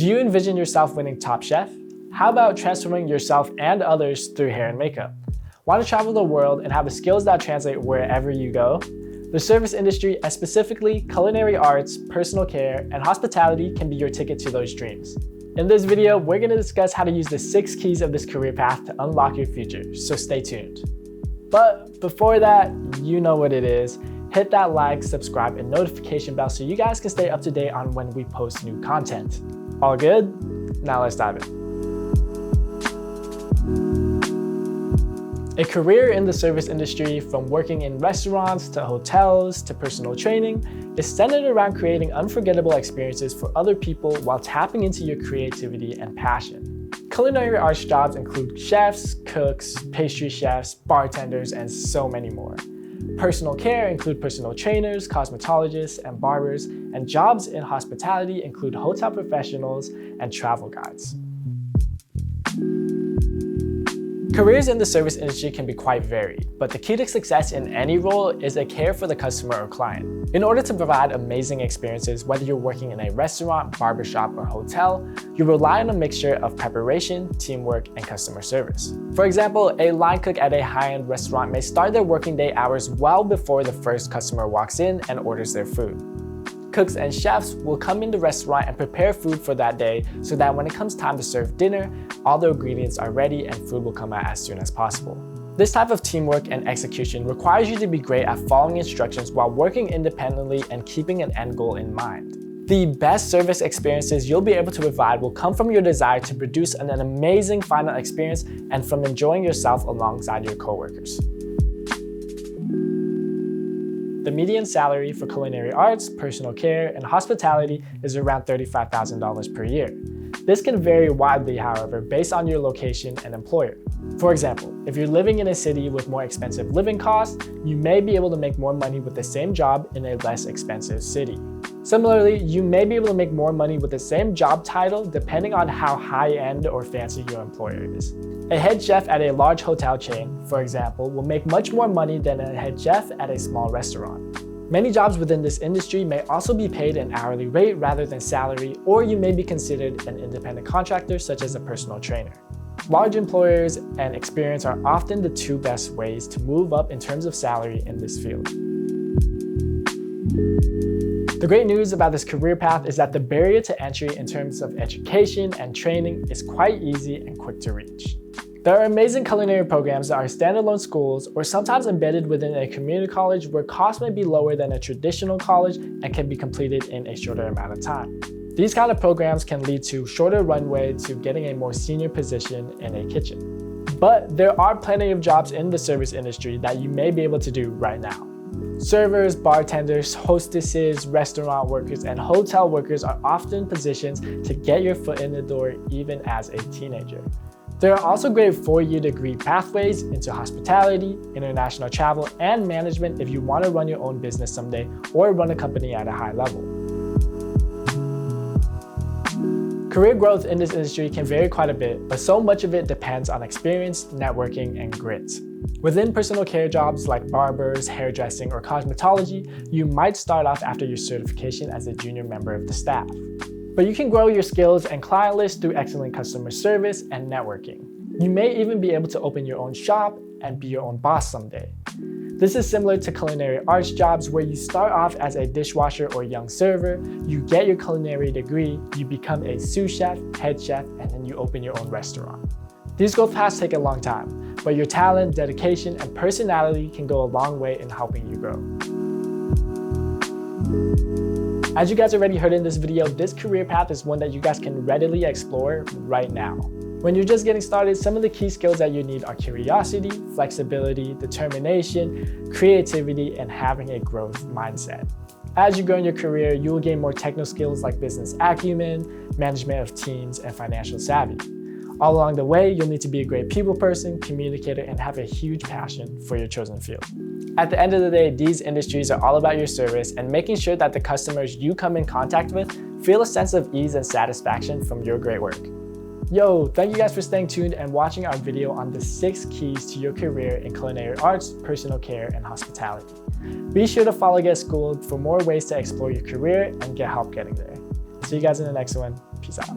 Do you envision yourself winning Top Chef? How about transforming yourself and others through hair and makeup? Want to travel the world and have the skills that translate wherever you go? The service industry, and specifically culinary arts, personal care, and hospitality can be your ticket to those dreams. In this video, we're going to discuss how to use the 6 keys of this career path to unlock your future, so stay tuned. But before that, you know what it is. Hit that like, subscribe, and notification bell so you guys can stay up to date on when we post new content. All good? Now let's dive in. A career in the service industry, from working in restaurants to hotels to personal training, is centered around creating unforgettable experiences for other people while tapping into your creativity and passion. Culinary arts jobs include chefs, cooks, pastry chefs, bartenders, and so many more. Personal care include personal trainers, cosmetologists, and barbers, and jobs in hospitality include hotel professionals and travel guides. Careers in the service industry can be quite varied, but the key to success in any role is a care for the customer or client. In order to provide amazing experiences, whether you're working in a restaurant, barber shop, or hotel, you rely on a mixture of preparation, teamwork, and customer service. For example, a line cook at a high-end restaurant may start their working day hours well before the first customer walks in and orders their food. Cooks and chefs will come in the restaurant and prepare food for that day so that when it comes time to serve dinner, all the ingredients are ready and food will come out as soon as possible. This type of teamwork and execution requires you to be great at following instructions while working independently and keeping an end goal in mind. The best service experiences you'll be able to provide will come from your desire to produce an amazing final experience and from enjoying yourself alongside your coworkers. The median salary for culinary arts, personal care, and hospitality is around $35,000 per year. This can vary widely, however, based on your location and employer. For example, if you're living in a city with more expensive living costs, you may be able to make more money with the same job in a less expensive city. Similarly, you may be able to make more money with the same job title depending on how high-end or fancy your employer is. A head chef at a large hotel chain, for example, will make much more money than a head chef at a small restaurant. Many jobs within this industry may also be paid an hourly rate rather than salary, or you may be considered an independent contractor such as a personal trainer. Large employers and experience are often the 2 best ways to move up in terms of salary in this field. The great news about this career path is that the barrier to entry in terms of education and training is quite easy and quick to reach. There are amazing culinary programs that are standalone schools or sometimes embedded within a community college where costs may be lower than a traditional college and can be completed in a shorter amount of time. These kind of programs can lead to shorter runway to getting a more senior position in a kitchen. But there are plenty of jobs in the service industry that you may be able to do right now. Servers, bartenders, hostesses, restaurant workers, and hotel workers are often positions to get your foot in the door even as a teenager. There are also great 4-year degree pathways into hospitality, international travel, and management if you want to run your own business someday or run a company at a high level. Career growth in this industry can vary quite a bit, but so much of it depends on experience, networking, and grit. Within personal care jobs like barbers, hairdressing, or cosmetology, you might start off after your certification as a junior member of the staff. But you can grow your skills and client list through excellent customer service and networking. You may even be able to open your own shop and be your own boss someday. This is similar to culinary arts jobs where you start off as a dishwasher or young server, you get your culinary degree, you become a sous chef, head chef, and then you open your own restaurant. These growth paths take a long time, but your talent, dedication, and personality can go a long way in helping you grow. As you guys already heard in this video, this career path is one that you guys can readily explore right now. When you're just getting started, some of the key skills that you need are curiosity, flexibility, determination, creativity, and having a growth mindset. As you grow in your career, you will gain more technical skills like business acumen, management of teams, and financial savvy. All along the way, you'll need to be a great people person, communicator, and have a huge passion for your chosen field. At the end of the day, these industries are all about your service and making sure that the customers you come in contact with feel a sense of ease and satisfaction from your great work. Yo, thank you guys for staying tuned and watching our video on the 6 keys to your career in culinary arts, personal care, and hospitality. Be sure to follow Get Schooled for more ways to explore your career and get help getting there. See you guys in the next one. Peace out.